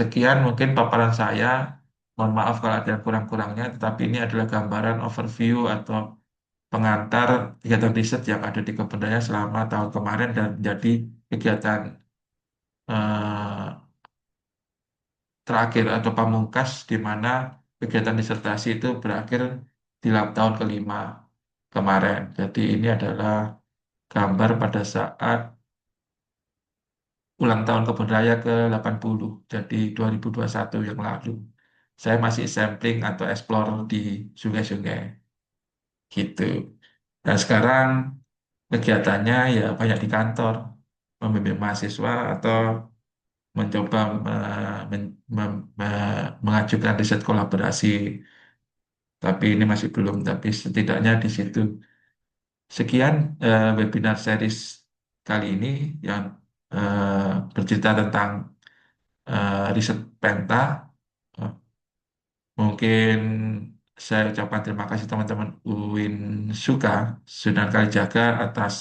Sekian mungkin paparan saya. Mohon maaf kalau ada kurang-kurangnya, tetapi ini adalah gambaran overview atau pengantar kegiatan riset yang ada di Kebun Raya selama tahun kemarin dan menjadi kegiatan eh, terakhir atau pamungkas di mana kegiatan disertasi itu berakhir di tahun kelima kemarin. Jadi ini adalah gambar pada saat ulang tahun Kebun Raya ke-80, jadi 2021 yang lalu. Saya masih sampling atau explore di sungai-sungai gitu. Dan sekarang kegiatannya ya banyak di kantor, membimbing mahasiswa atau mencoba mengajukan riset kolaborasi. Tapi ini masih belum, tapi setidaknya di situ. Sekian webinar series kali ini yang bercerita tentang riset Penta. Eh, Mungkin saya ucapkan terima kasih teman-teman UIN Suka, Sunan Kalijaga atas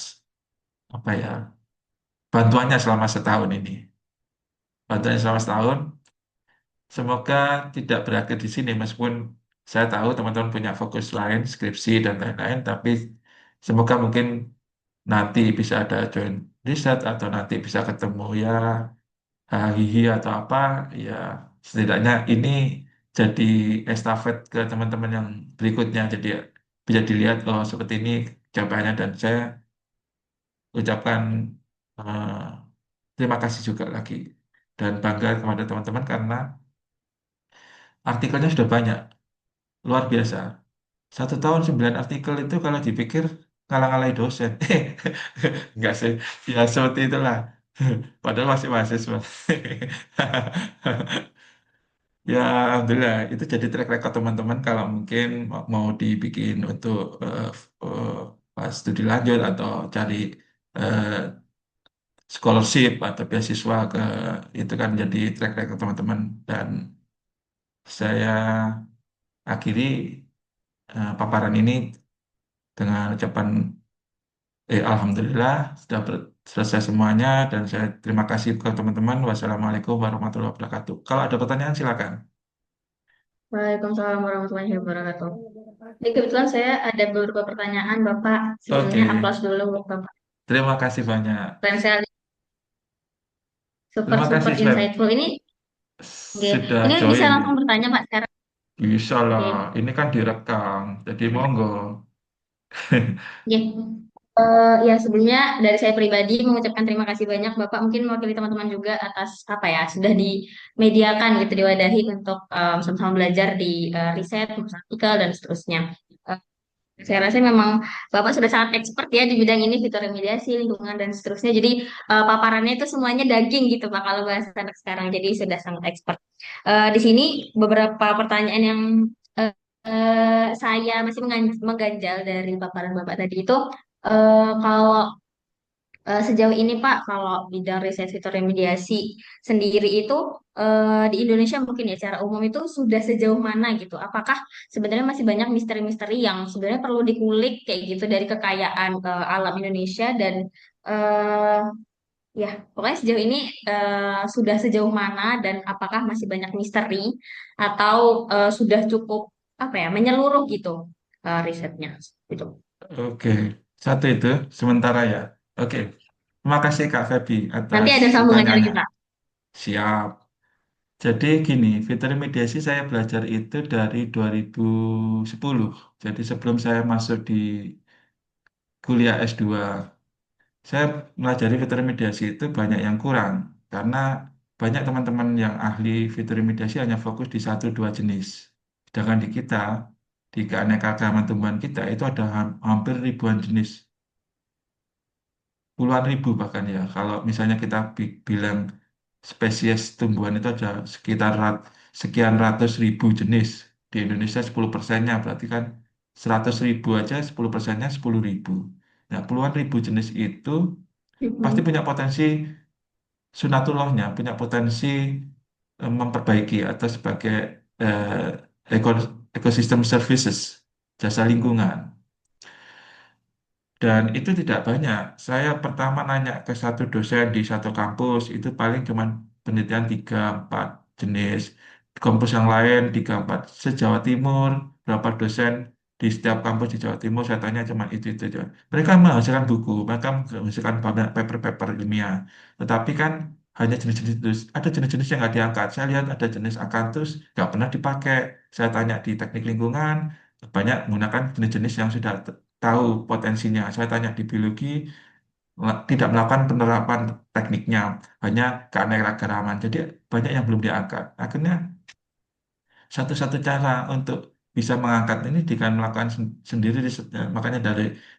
apa ya bantuannya selama setahun ini. Bantuannya selama setahun, semoga tidak berakhir di sini meskipun saya tahu teman-teman punya fokus lain, skripsi dan lain-lain, tapi semoga mungkin nanti bisa ada join riset atau nanti bisa ketemu ya hihi atau apa ya setidaknya ini jadi estafet ke teman-teman yang berikutnya jadi bisa dilihat oh seperti ini jawabannya dan saya ucapkan eh, terima kasih juga lagi dan bangga kepada teman-teman karena artikelnya sudah banyak luar biasa 1 tahun 9 artikel itu kalau dipikir ngalang-alai dosen enggak sih ya seperti itulah padahal masih mahasiswa ya, alhamdulillah itu jadi track record teman-teman kalau mungkin mau dibikin untuk eh, pas studi lanjut atau cari eh, scholarship atau beasiswa ke itu kan jadi track record teman-teman dan saya akhiri paparan ini dengan ucapan alhamdulillah sudah selesai semuanya dan saya terima kasih ke teman-teman. Wassalamualaikum warahmatullahi wabarakatuh. Kalau ada pertanyaan silakan. Waalaikumsalam warahmatullahi wabarakatuh. Jadi kebetulan saya ada beberapa pertanyaan, Bapak. Oke, Sebelumnya aplaus dulu buat Bapak. terima kasih banyak. Keren sekali, super Terima super kasih, Feb. insightful. Oke. Sudah Ini bisa join. langsung bertanya, Pak, sekarang. Bisa lah, Oke. ini kan direkam, jadi monggo. Oke. Ya sebelumnya dari saya pribadi mengucapkan terima kasih banyak Bapak mungkin mewakili teman-teman juga atas apa ya sudah dimediakan gitu diwadahi untuk sama-sama belajar di riset, menulis artikel dan seterusnya. Eh, saya rasa memang Bapak sudah sangat expert ya di bidang ini, fitur remediasi, lingkungan dan seterusnya. Jadi paparannya itu semuanya daging gitu Pak kalau bahasa anak sekarang. Jadi sudah sangat expert. Di sini beberapa pertanyaan yang saya masih mengganjal dari paparan Bapak tadi itu kalau sejauh ini Pak, kalau bidang riset fitur remediasi sendiri itu di Indonesia mungkin ya secara umum itu sudah sejauh mana gitu? Apakah sebenarnya masih banyak misteri-misteri yang sebenarnya perlu dikulik kayak gitu dari kekayaan alam Indonesia dan eh, ya pokoknya sejauh ini sudah sejauh mana dan apakah masih banyak misteri atau sudah cukup apa ya menyeluruh gitu risetnya gitu. Oke, satu itu sementara ya. Oke, terima kasih Kak Febi Nanti atas ada sambungannya lagi pertanyaannya. Pak. Siap. Jadi gini, fitur mediasi saya belajar itu dari 2010. Jadi sebelum saya masuk di kuliah S2, saya melajari fitur mediasi itu banyak yang kurang karena banyak teman-teman yang ahli fitur mediasi hanya fokus di satu dua jenis. Sedangkan di kita, di keanekaragaman tumbuhan kita itu ada hampir ribuan jenis, puluhan ribu bahkan ya. Kalau misalnya kita bilang spesies tumbuhan itu ada sekitar sekian ratus ribu jenis. Di Indonesia 10%-nya berarti kan 100 ribu aja 10%-nya 10 ribu. Nah, puluhan ribu jenis itu pasti Mm-mm. punya potensi sunatullahnya, punya potensi memperbaiki atau sebagai ekosistem services, jasa lingkungan. Dan itu tidak banyak. Saya pertama nanya ke satu dosen di satu kampus, itu paling cuma penelitian 3, 4. jenis. Di kampus yang lain di kampus se-Jawa Timur, berapa dosen di setiap kampus di Jawa Timur, saya tanya cuma itu aja. Mereka menghasilkan buku, mereka menghasilkan banyak paper-paper ilmiah. Tetapi kan hanya jenis-jenis itu. Ada jenis-jenis yang nggak diangkat. Saya lihat ada jenis akantus nggak pernah dipakai. Saya tanya di teknik lingkungan, banyak menggunakan jenis-jenis yang sudah tahu potensinya. Saya tanya di biologi, tidak melakukan penerapan tekniknya, hanya keanekaragaman. Jadi banyak yang belum diangkat. Akhirnya satu-satu cara untuk bisa mengangkat ini dengan melakukan sendiri risetnya. Makanya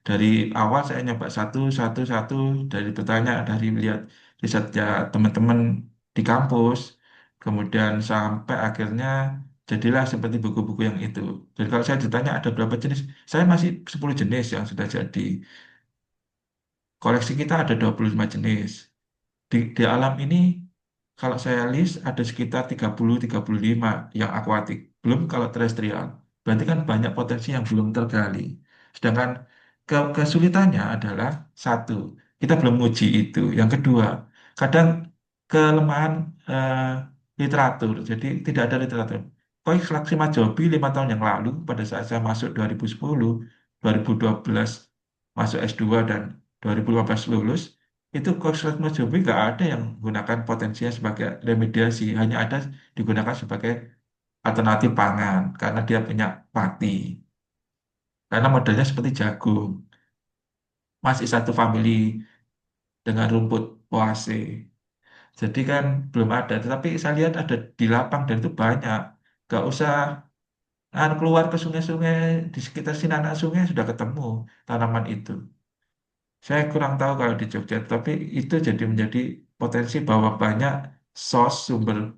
dari awal saya nyoba satu dari bertanya, dari lihat risetnya teman-teman di kampus, kemudian sampai akhirnya jadilah seperti buku-buku yang itu. Jadi kalau saya ditanya ada berapa jenis, saya masih 10 jenis yang sudah jadi. Koleksi kita ada 25 jenis. Di alam ini, kalau saya list, ada sekitar 30-35 yang akuatik. Belum kalau terestrial. Berarti kan banyak potensi yang belum tergali. Sedangkan kesulitannya adalah, satu, kita belum uji itu. Yang kedua, kadang kelemahan literatur. Jadi tidak ada literatur. Koin seleksi Majobi 5 tahun yang lalu, pada saat saya masuk 2010, 2012 masuk S2 dan 2015 lulus, itu korslet Mojobi nggak ada yang menggunakan potensinya sebagai remediasi, hanya ada digunakan sebagai alternatif pangan karena dia punya pati, karena modelnya seperti jagung, masih satu famili dengan rumput oase. Jadi kan belum ada, tetapi saya lihat ada di lapang dan itu banyak. Gak usah keluar ke sungai-sungai di sekitar sini anak sungai sudah ketemu tanaman itu. Saya kurang tahu kalau di Jogja, tapi itu jadi menjadi potensi bahwa banyak source sumber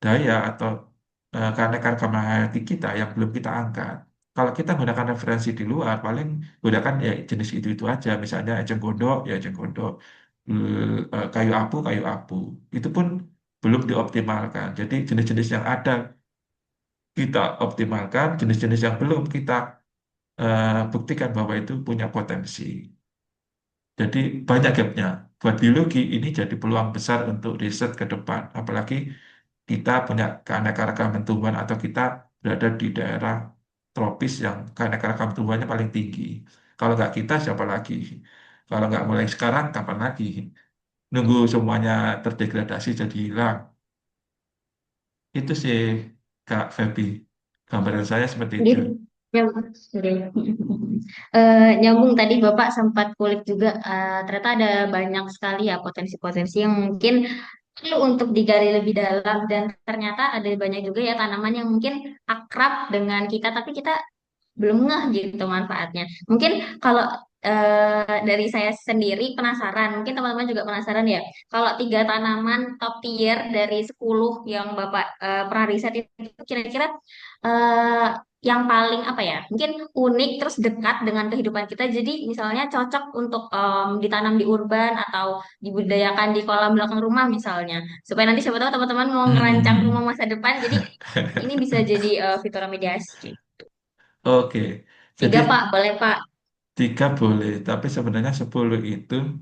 daya atau keanekaragaman hayati kita yang belum kita angkat. Kalau kita menggunakan referensi di luar, paling gunakan ya jenis itu aja. Misalnya eceng gondok, ya eceng gondok. Kayu apu. Itu pun belum dioptimalkan. Jadi jenis-jenis yang ada kita optimalkan, jenis-jenis yang belum kita buktikan bahwa itu punya potensi. Jadi banyak gapnya. Buat biologi ini jadi peluang besar untuk riset ke depan. Apalagi kita punya keanekaragaman tumbuhan atau kita berada di daerah tropis yang keanekaragaman tumbuhannya paling tinggi. Kalau nggak kita, siapa lagi? Kalau nggak mulai sekarang, kapan lagi? Nunggu semuanya terdegradasi jadi hilang. Itu sih, Kak Febi. Gambaran saya seperti Jadi, itu. sorry. Nyambung tadi Bapak sempat kulik juga, ternyata ada banyak sekali ya potensi-potensi yang mungkin perlu untuk digali lebih dalam dan ternyata ada banyak juga ya tanaman yang mungkin akrab dengan kita tapi kita belum ngeh gitu manfaatnya. Mungkin kalau dari saya sendiri penasaran, mungkin teman-teman juga penasaran ya. Kalau tiga tanaman top tier dari 10 yang Bapak pernah riset itu kira-kira eh, yang paling apa ya? Mungkin unik terus dekat dengan kehidupan kita. Jadi misalnya cocok untuk ditanam di urban atau dibudidayakan di kolam belakang rumah misalnya. Supaya nanti siapa tahu teman-teman mau ngerancang rumah masa depan. Jadi ini bisa jadi fitur mediasi. Oke, jadi 3 Pak, boleh Pak. tiga boleh, tapi sebenarnya 10 itu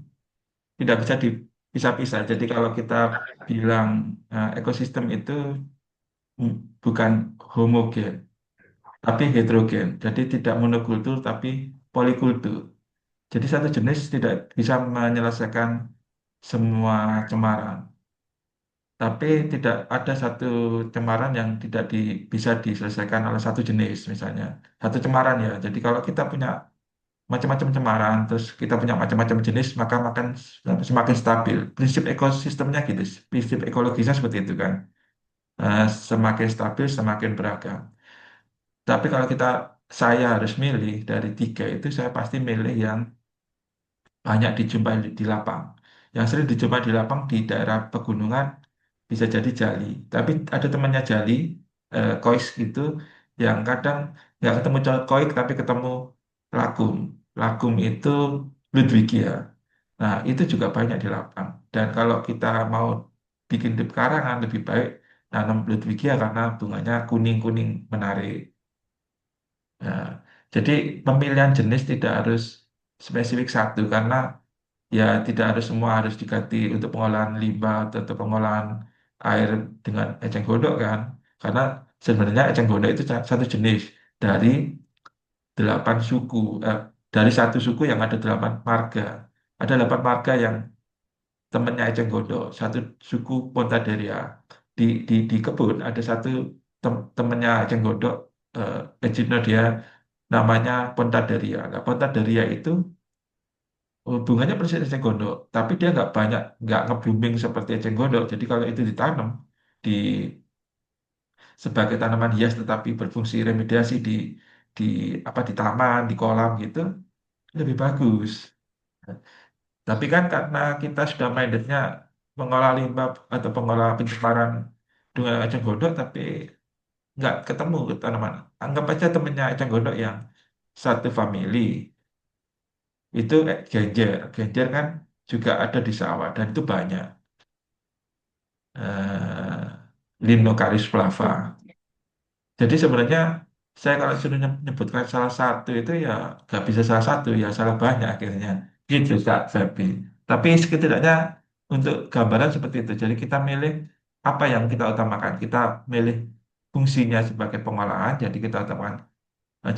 tidak bisa dipisah-pisah. Jadi kalau kita bilang ekosistem itu bukan homogen, tapi heterogen. Jadi tidak monokultur, tapi polikultur. Jadi satu jenis tidak bisa menyelesaikan semua cemaran. Tapi tidak ada satu cemaran yang tidak bisa diselesaikan oleh satu jenis, misalnya. Satu cemaran ya. Jadi kalau kita punya macam-macam cemaran, terus kita punya macam-macam jenis, maka makan semakin stabil. Prinsip ekosistemnya gitu, prinsip ekologisnya seperti itu kan. Semakin stabil, semakin beragam. Tapi kalau saya harus milih dari tiga itu, saya pasti milih yang banyak dijumpai di lapang. Yang sering dijumpai di lapang di daerah pegunungan bisa jadi jali. Tapi ada temannya jali, kois gitu, yang kadang nggak ketemu koik tapi ketemu lagum. Lagum itu Ludwigia. Nah, itu juga banyak di lapang. Dan kalau kita mau bikin di pekarangan, lebih baik nanam Ludwigia karena bunganya kuning-kuning menarik. Nah, jadi pemilihan jenis tidak harus spesifik satu karena ya tidak harus semua harus diganti untuk pengolahan limbah atau pengolahan air dengan eceng gondok kan. Karena sebenarnya eceng gondok itu satu jenis dari 8 suku, dari satu suku yang ada 8 marga. Ada 8 marga yang temennya eceng gondok, satu suku Pontaderia. Di kebun ada satu temennya eceng gondok, Echinodia, namanya Pontaderia. Nah, Pontaderia itu bunganya persis eceng gondok, tapi dia nggak nge-blooming seperti eceng gondok. Jadi kalau itu ditanam di sebagai tanaman hias tetapi berfungsi remediasi di di taman, di kolam gitu, lebih bagus. Tapi kan karena kita sudah mindednya mengolah limbah atau pengolah pencemaran dengan eceng gondok, tapi nggak ketemu ke tanaman. Anggap aja temennya eceng gondok yang satu family itu genjer. Genjer kan juga ada di sawah dan itu banyak. Limnocaris flava. Jadi sebenarnya saya kalau sudah menyebutkan salah satu itu ya nggak bisa salah satu, ya salah banyak akhirnya. Gitu Kak Febi. Tapi setidaknya untuk gambaran seperti itu. Jadi kita milih apa yang kita utamakan. Kita milih fungsinya sebagai pengolahan. Jadi kita utamakan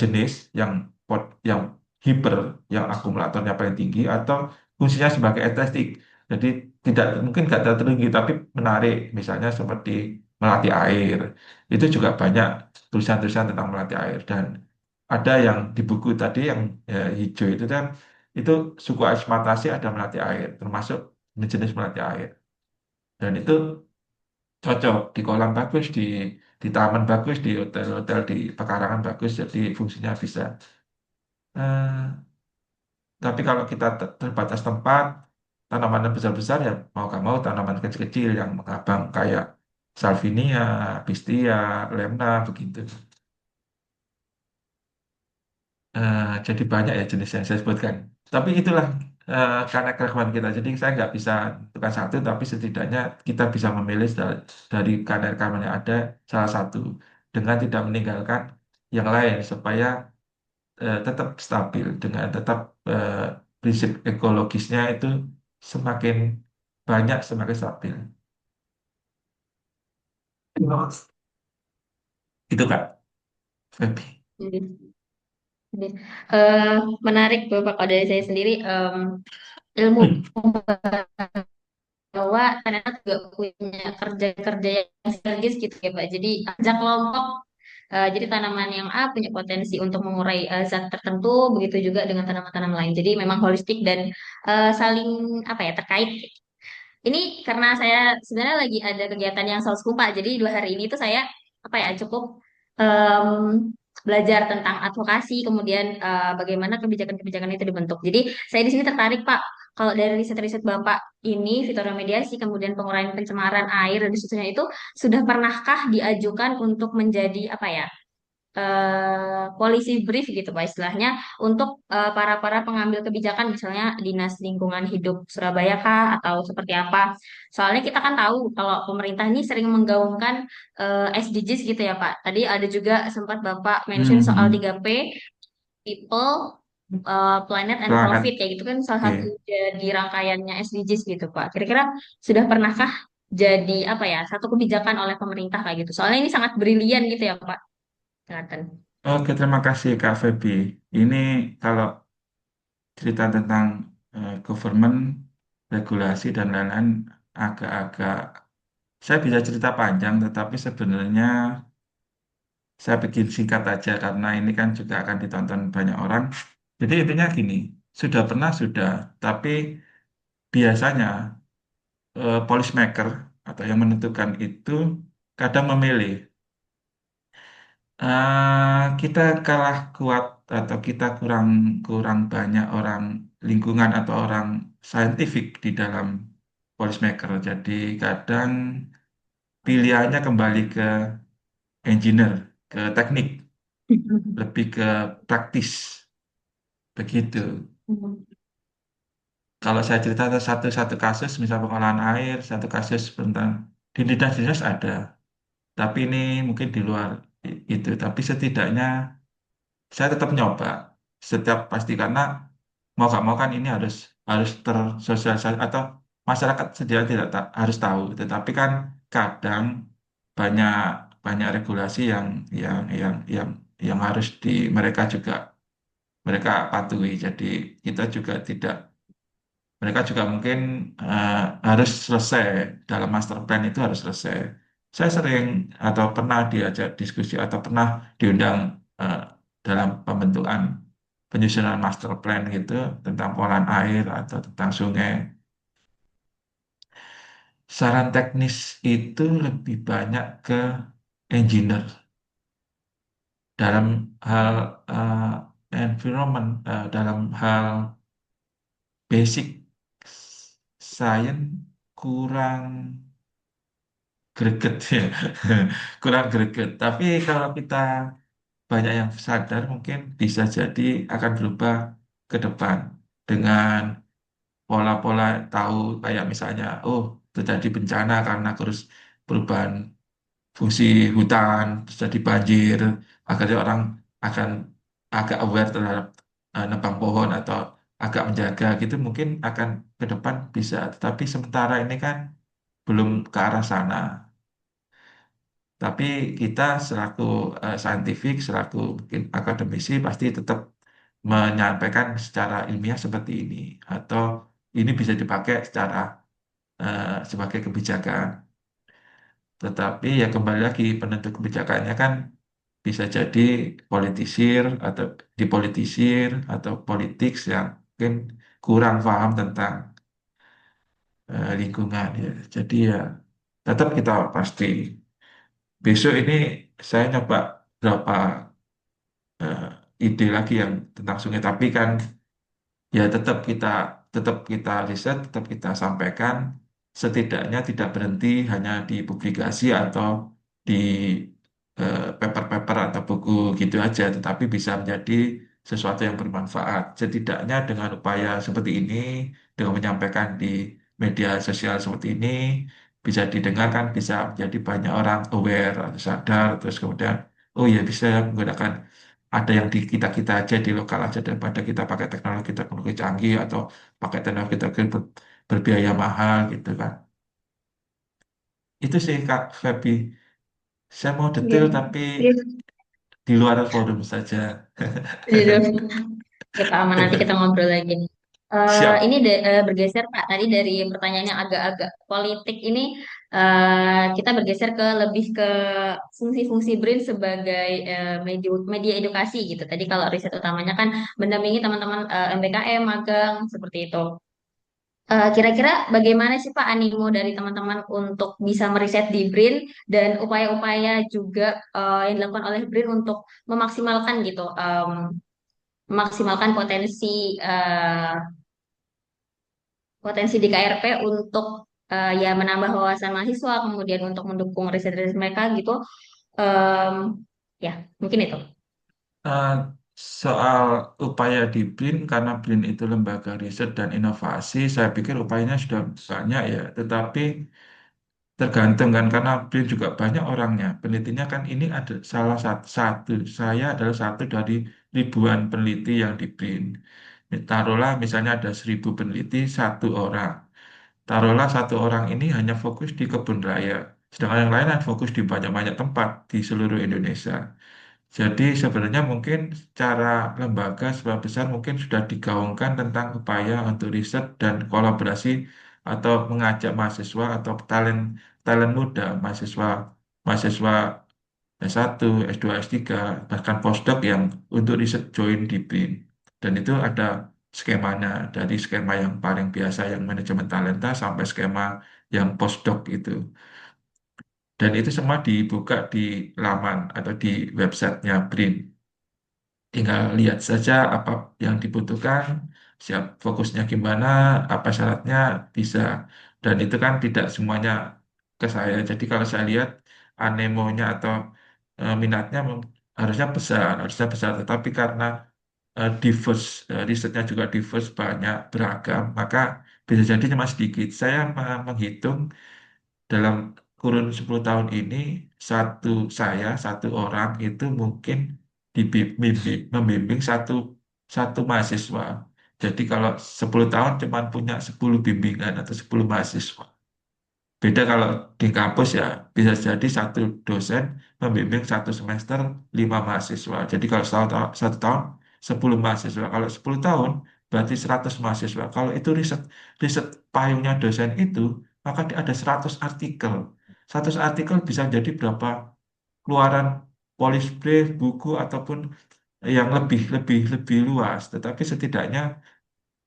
jenis yang yang hiper, yang akumulatornya paling tinggi, atau fungsinya sebagai estetik. Jadi tidak mungkin nggak terlalu tinggi tapi menarik, misalnya seperti melatih air. Itu juga banyak tulisan-tulisan tentang melatih air, dan ada yang di buku tadi yang hijau itu kan, itu suku Asmatase ada melatih air, termasuk jenis melatih air, dan itu cocok di kolam bagus, di taman bagus, di hotel-hotel di pekarangan bagus, jadi fungsinya bisa. Eh, tapi kalau kita terbatas tempat, tanaman yang besar-besar ya mau nggak mau tanaman kecil-kecil yang mengambang kayak Salvinia, Pistia, Lemna begitu. Jadi banyak ya jenis yang saya sebutkan. Tapi itulah karena keresahan kita. Jadi saya nggak bisa tentukan satu, tapi setidaknya kita bisa memilih dari karena rekaman yang ada salah satu dengan tidak meninggalkan yang lain supaya tetap stabil, dengan tetap eh, prinsip ekologisnya itu semakin banyak semakin stabil. Itu Kak, Feby. Jadi, eh, menarik Bapak. Kalau dari saya sendiri, ilmu bahwa ternyata juga punya kerja-kerja yang sinergis gitu ya Pak. Jadi ajak kelompok, jadi tanaman yang A punya potensi untuk mengurai zat tertentu, begitu juga dengan tanaman-tanaman lain. Jadi memang holistik dan saling apa ya terkait. Ini karena saya sebenarnya lagi ada kegiatan yang saus Pak. Jadi 2 hari ini tuh saya apa ya cukup em, belajar tentang advokasi, kemudian bagaimana kebijakan-kebijakan itu dibentuk. Jadi saya di sini tertarik Pak. Kalau dari riset-riset Bapak ini, fitoremediasi, kemudian pengurangan pencemaran air dan seterusnya itu sudah pernahkah diajukan untuk menjadi apa ya? Polisi brief gitu Pak istilahnya untuk para pengambil kebijakan misalnya Dinas Lingkungan Hidup Surabaya kah atau seperti apa. Soalnya kita kan tahu kalau pemerintah ini sering menggaungkan SDGs gitu ya Pak. Tadi ada juga sempat Bapak mention soal Hmm, 3P, People, Planet and Sangat Profit kayak gitu kan salah satu oke. di rangkaiannya SDGs gitu Pak. Kira-kira sudah pernahkah jadi apa ya satu kebijakan oleh pemerintah kayak gitu. Soalnya ini sangat brilian gitu ya Pak. Kelihatan. Oke, terima kasih Kak Feby. Ini kalau cerita tentang government, regulasi dan lain-lain agak-agak, saya bisa cerita panjang, tetapi sebenarnya saya bikin singkat aja karena ini kan juga akan ditonton banyak orang. Jadi intinya gini, sudah pernah sudah, tapi biasanya policy maker atau yang menentukan itu kadang memilih, kita kalah kuat atau kita kurang kurang banyak orang lingkungan atau orang saintifik di dalam policy maker. Jadi kadang pilihannya kembali ke engineer, ke teknik, lebih ke praktis. Begitu. Hmm. Kalau saya cerita satu kasus, misal pengolahan air, satu kasus tentang di dinas-dinas ada, tapi ini mungkin di luar itu. Tapi setidaknya saya tetap nyoba setiap pasti, karena mau gak mau kan ini harus tersosialisasi atau masyarakat sedia tidak harus tahu. Tetapi kan kadang banyak banyak regulasi yang harus mereka juga mereka patuhi. Jadi kita juga tidak mereka juga mungkin eh, harus selesai dalam master plan itu harus selesai. Saya sering atau pernah diajak diskusi atau pernah diundang eh, dalam pembentukan penyusunan master plan gitu tentang pengolahan air atau tentang sungai. Saran teknis itu lebih banyak ke engineer dalam hal environment, dalam hal basic science kurang greget ya, kurang greget. Tapi kalau kita banyak yang sadar mungkin bisa jadi akan berubah ke depan dengan pola-pola tahu kayak misalnya, oh terjadi bencana karena perubahan fungsi hutan, terus jadi banjir, akhirnya orang akan agak aware terhadap nebang pohon atau agak menjaga gitu mungkin akan ke depan bisa. Tetapi sementara ini kan belum ke arah sana. Tapi kita selaku saintifik, selaku mungkin akademisi pasti tetap menyampaikan secara ilmiah seperti ini atau ini bisa dipakai sebagai kebijakan. Tetapi ya kembali lagi penentu kebijakannya kan bisa jadi politisir atau dipolitisir atau politik yang mungkin kurang paham tentang lingkungan ya. Jadi ya tetap kita pasti besok ini saya nyoba berapa eh, ide lagi yang tentang sungai tapi kan ya tetap kita riset, tetap kita sampaikan, setidaknya tidak berhenti hanya di publikasi atau di paper-paper atau buku gitu aja, tetapi bisa menjadi sesuatu yang bermanfaat. Setidaknya dengan upaya seperti ini, dengan menyampaikan di media sosial seperti ini, bisa didengarkan, bisa menjadi banyak orang aware atau sadar, terus kemudian, oh ya bisa ya menggunakan ada yang di kita-kita aja di lokal aja daripada kita pakai teknologi canggih atau pakai teknologi berbiaya mahal gitu kan. Itu sih Kak Febi. Saya mau Iya. detail tapi Iya. di luar forum saja. Iya. Oke, Pak Aman, nanti kita ngobrol lagi nih. Siap. Ini bergeser Pak, tadi dari pertanyaan yang agak-agak politik ini kita bergeser ke lebih ke fungsi-fungsi BRIN sebagai media, media edukasi gitu. Tadi kalau riset utamanya kan mendampingi teman-teman MBKM, magang, seperti itu. Kira-kira bagaimana sih Pak animo dari teman-teman untuk bisa meriset di BRIN dan upaya-upaya juga yang dilakukan oleh BRIN untuk memaksimalkan gitu, memaksimalkan potensi di KRP untuk ya menambah wawasan mahasiswa, kemudian untuk mendukung riset-riset mereka gitu. Em, ya, mungkin itu. Eh, Soal upaya di BRIN, karena BRIN itu lembaga riset dan inovasi, saya pikir upayanya sudah banyak ya. Tetapi tergantung kan, karena BRIN juga banyak orangnya. Penelitinya kan ini ada salah satu, saya adalah satu dari ribuan peneliti yang di BRIN. Taruhlah misalnya ada 1.000 peneliti, satu orang. Taruhlah satu orang ini hanya fokus di kebun raya, sedangkan yang lain fokus di banyak-banyak tempat di seluruh Indonesia. Jadi sebenarnya mungkin secara lembaga sebagai besar mungkin sudah digaungkan tentang upaya untuk riset dan kolaborasi atau mengajak mahasiswa atau talent talent muda, mahasiswa mahasiswa S1, S2, S3, bahkan postdoc yang untuk riset join di BRIN. Dan itu ada skemanya, dari skema yang paling biasa yang manajemen talenta sampai skema yang postdoc itu. Dan itu semua dibuka di laman atau di websitenya BRIN. Tinggal lihat saja apa yang dibutuhkan, siap fokusnya gimana, apa syaratnya, bisa. Dan itu kan tidak semuanya ke saya. Jadi kalau saya lihat anemonya atau minatnya harusnya besar. Tetapi karena diverse, risetnya juga diverse, banyak, beragam, maka bisa jadi cuma sedikit. Saya menghitung dalam kurun 10 tahun ini satu orang itu mungkin membimbing satu satu mahasiswa. Jadi kalau 10 tahun cuma punya 10 bimbingan atau 10 mahasiswa. Beda kalau di kampus ya bisa jadi satu dosen membimbing satu semester 5 mahasiswa. Jadi kalau satu tahun 10 mahasiswa. Kalau 10 tahun berarti 100 mahasiswa. Kalau itu riset riset payungnya dosen itu, maka ada 100 artikel. 100 artikel bisa jadi berapa keluaran polis brief, buku ataupun yang lebih lebih lebih luas. Tetapi setidaknya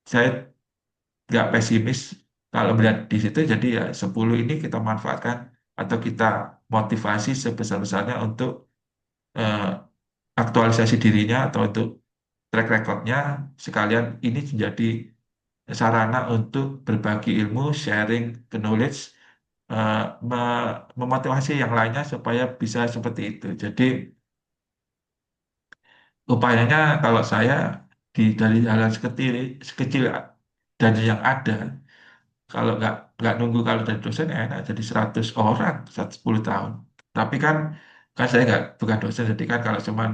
saya nggak pesimis kalau melihat di situ. Jadi ya 10 ini kita manfaatkan atau kita motivasi sebesar-besarnya untuk eh, aktualisasi dirinya atau untuk track recordnya, sekalian ini menjadi sarana untuk berbagi ilmu, sharing knowledge, eh, memotivasi yang lainnya supaya bisa seperti itu. Jadi upayanya kalau saya dari hal sekecil sekecil dan yang ada. Kalau nggak nunggu kalau dari dosen ya enak jadi 100 orang 110 tahun. Tapi kan saya nggak bukan dosen, jadi kan kalau cuman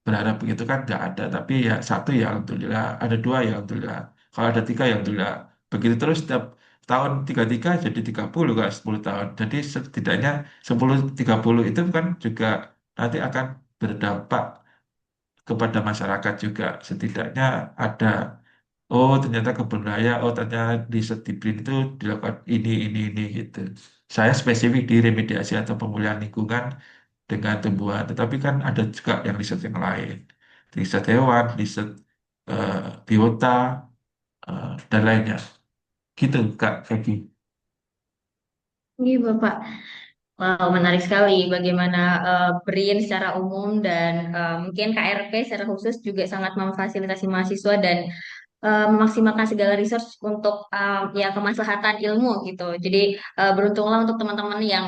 berharap begitu kan nggak ada. Tapi ya satu ya alhamdulillah, ada dua ya alhamdulillah. Kalau ada tiga ya alhamdulillah. Begitu terus setiap tahun tiga tiga jadi 30 kan 10 tahun. Jadi setidaknya 10 30 itu kan juga nanti akan berdampak kepada masyarakat juga. Setidaknya ada, oh ternyata kebun raya, oh ternyata di disiplin itu dilakukan ini gitu. Saya spesifik di remediasi atau pemulihan lingkungan dengan tumbuhan, tetapi kan ada juga yang riset yang lain, riset hewan, riset eh, biota dan lainnya. Gitu Kak Feby. Ini Bapak. Wow, menarik sekali bagaimana BRIN secara umum dan mungkin KRP secara khusus juga sangat memfasilitasi mahasiswa dan memaksimalkan segala resource untuk ya kemaslahatan ilmu gitu. Jadi beruntunglah untuk teman-teman yang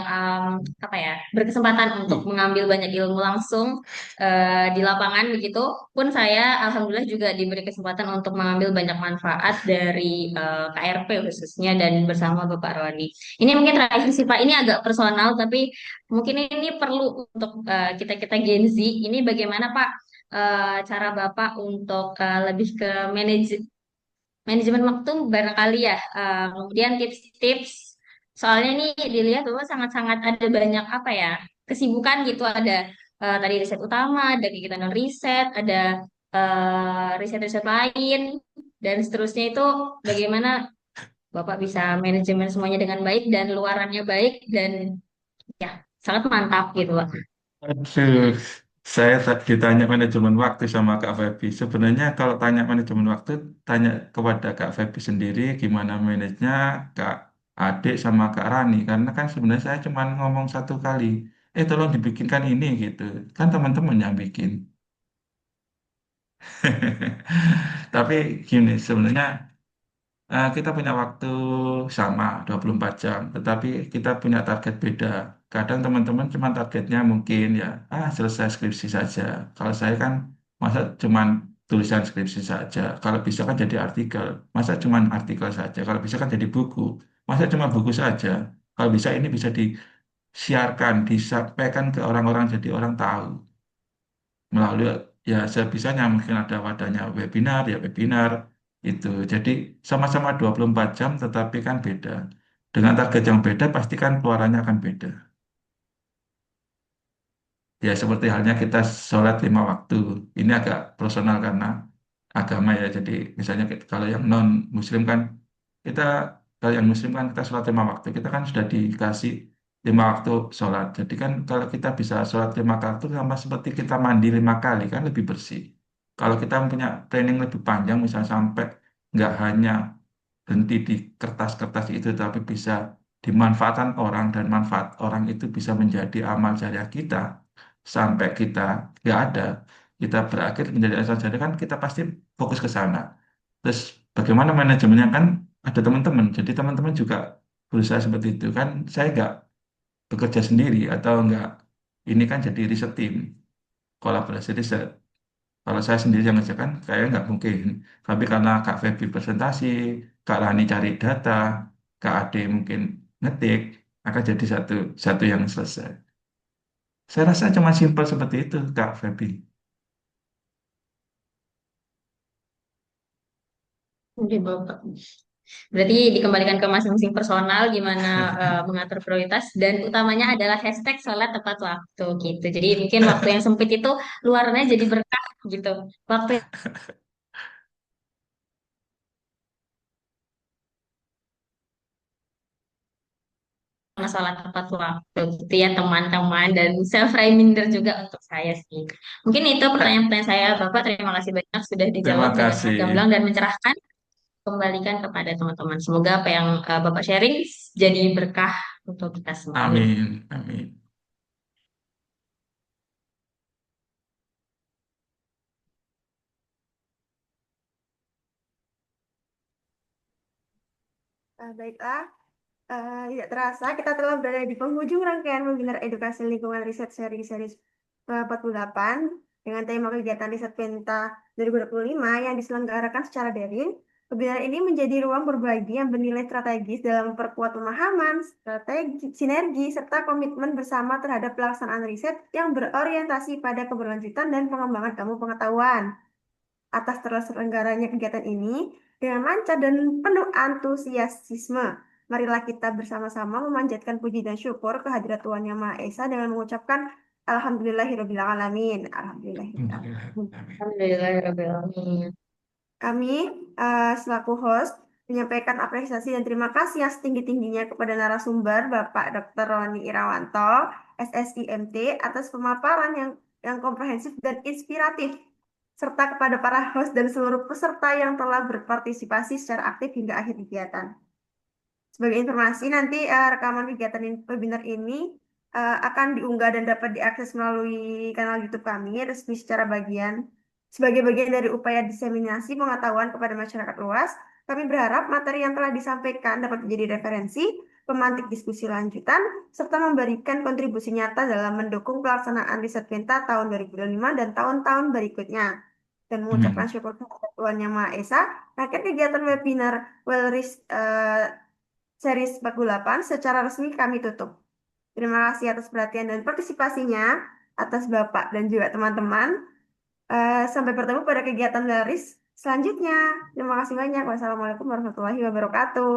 apa ya berkesempatan untuk mengambil banyak ilmu langsung di lapangan begitu. Pun saya alhamdulillah juga diberi kesempatan untuk mengambil banyak manfaat dari KRP khususnya dan bersama Bapak Roni. Ini mungkin terakhir sih Pak, ini agak personal tapi mungkin ini perlu untuk kita-kita Gen Z. Ini bagaimana Pak cara Bapak untuk lebih ke manajemen waktu barangkali ya. Kemudian tips-tips, soalnya ini dilihat bahwa sangat-sangat ada banyak apa ya kesibukan gitu. Ada tadi riset utama, ada kegiatan non riset, ada riset-riset lain dan seterusnya itu bagaimana Bapak bisa manajemen semuanya dengan baik dan luarannya baik dan ya sangat mantap gitu Pak. Aduh, saya ditanya manajemen waktu sama Kak Feby. Sebenarnya kalau tanya manajemen waktu, tanya kepada Kak Feby sendiri gimana manajenya Kak Adik sama Kak Rani. Karena kan sebenarnya saya cuma ngomong satu kali, tolong dibikinkan ini gitu. Kan teman-teman yang bikin. Tapi gini, sebenarnya kita punya waktu sama 24 jam, tetapi kita punya target beda. Kadang teman-teman cuma targetnya mungkin ya, selesai skripsi saja. Kalau saya kan masa cuma tulisan skripsi saja. Kalau bisa kan jadi artikel, masa cuma artikel saja. Kalau bisa kan jadi buku, masa cuma buku saja. Kalau bisa ini bisa disiarkan, disampaikan ke orang-orang jadi orang tahu melalui ya sebisanya mungkin ada wadahnya webinar ya webinar itu. Jadi sama-sama 24 jam tetapi kan beda. Dengan target yang beda pasti kan keluarannya akan beda. Ya seperti halnya kita sholat 5 waktu. Ini agak personal karena agama ya. Jadi misalnya kalau yang non Muslim kan kita kalau yang Muslim kan kita sholat 5 waktu. Kita kan sudah dikasih 5 waktu sholat. Jadi kan kalau kita bisa sholat 5 waktu sama seperti kita mandi 5 kali kan lebih bersih. Kalau kita punya planning lebih panjang misalnya sampai nggak hanya berhenti di kertas-kertas itu tapi bisa dimanfaatkan orang dan manfaat orang itu bisa menjadi amal jariah kita sampai kita nggak ada, kita berakhir menjadi asal jadi kan kita pasti fokus ke sana. Terus bagaimana manajemennya kan ada teman-teman, jadi teman-teman juga berusaha seperti itu kan. Saya nggak bekerja sendiri atau nggak, ini kan jadi riset tim, kolaborasi riset. Kalau saya sendiri yang ngerjakan kayaknya nggak mungkin, tapi karena Kak Feby presentasi, Kak Rani cari data, Kak Ade mungkin ngetik, akan jadi satu satu yang selesai. Saya rasa cuma simpel seperti itu Kak Feby. Oke, Bapak. Berarti dikembalikan ke masing-masing personal gimana mengatur prioritas dan utamanya adalah hashtag sholat tepat waktu gitu. Jadi mungkin waktu yang sempit itu luarnya jadi berkah gitu. Waktu yang sholat tepat waktu gitu ya teman-teman dan self reminder juga untuk saya sih. Mungkin itu pertanyaan-pertanyaan saya Bapak. Terima kasih banyak sudah Terima dijawab dengan sangat kasih. gamblang dan mencerahkan. Kembalikan kepada teman-teman. Semoga apa yang Bapak sharing jadi berkah untuk kita semua. Amin. Amin. Amin. Baiklah, tidak terasa kita telah berada di penghujung rangkaian webinar edukasi lingkungan riset seri series 48 dengan tema kegiatan riset Penta 2025 yang diselenggarakan secara daring. Webinar ini menjadi ruang berbagi yang bernilai strategis dalam memperkuat pemahaman, strategi, sinergi, serta komitmen bersama terhadap pelaksanaan riset yang berorientasi pada keberlanjutan dan pengembangan ilmu pengetahuan. Atas terselenggaranya kegiatan ini dengan lancar dan penuh antusiasisme. Marilah kita bersama-sama memanjatkan puji dan syukur kehadirat Tuhan Yang Maha Esa dengan mengucapkan Alhamdulillahirrahmanirrahim. Alhamdulillahirrahmanirrahim. Amin. Alhamdulillahirrahmanirrahim. Kami selaku host menyampaikan apresiasi dan terima kasih yang setinggi-tingginya kepada narasumber Bapak Dr. Roni Irawanto, SSIMT, atas pemaparan yang komprehensif dan inspiratif, serta kepada para host dan seluruh peserta yang telah berpartisipasi secara aktif hingga akhir kegiatan. Sebagai informasi, nanti rekaman kegiatan webinar ini akan diunggah dan dapat diakses melalui kanal YouTube kami resmi sebagai bagian dari upaya diseminasi pengetahuan kepada masyarakat luas. Kami berharap materi yang telah disampaikan dapat menjadi referensi, pemantik diskusi lanjutan, serta memberikan kontribusi nyata dalam mendukung pelaksanaan riset Penta tahun 2025 dan tahun-tahun berikutnya. Dan mengucapkan Amin. syukur kepada Tuhan Yang Maha Esa, akhir kegiatan webinar Wellris series 48 secara resmi kami tutup. Terima kasih atas perhatian dan partisipasinya, atas Bapak dan juga teman-teman. Sampai bertemu pada kegiatan Laris selanjutnya. Terima kasih banyak. Wassalamualaikum warahmatullahi wabarakatuh.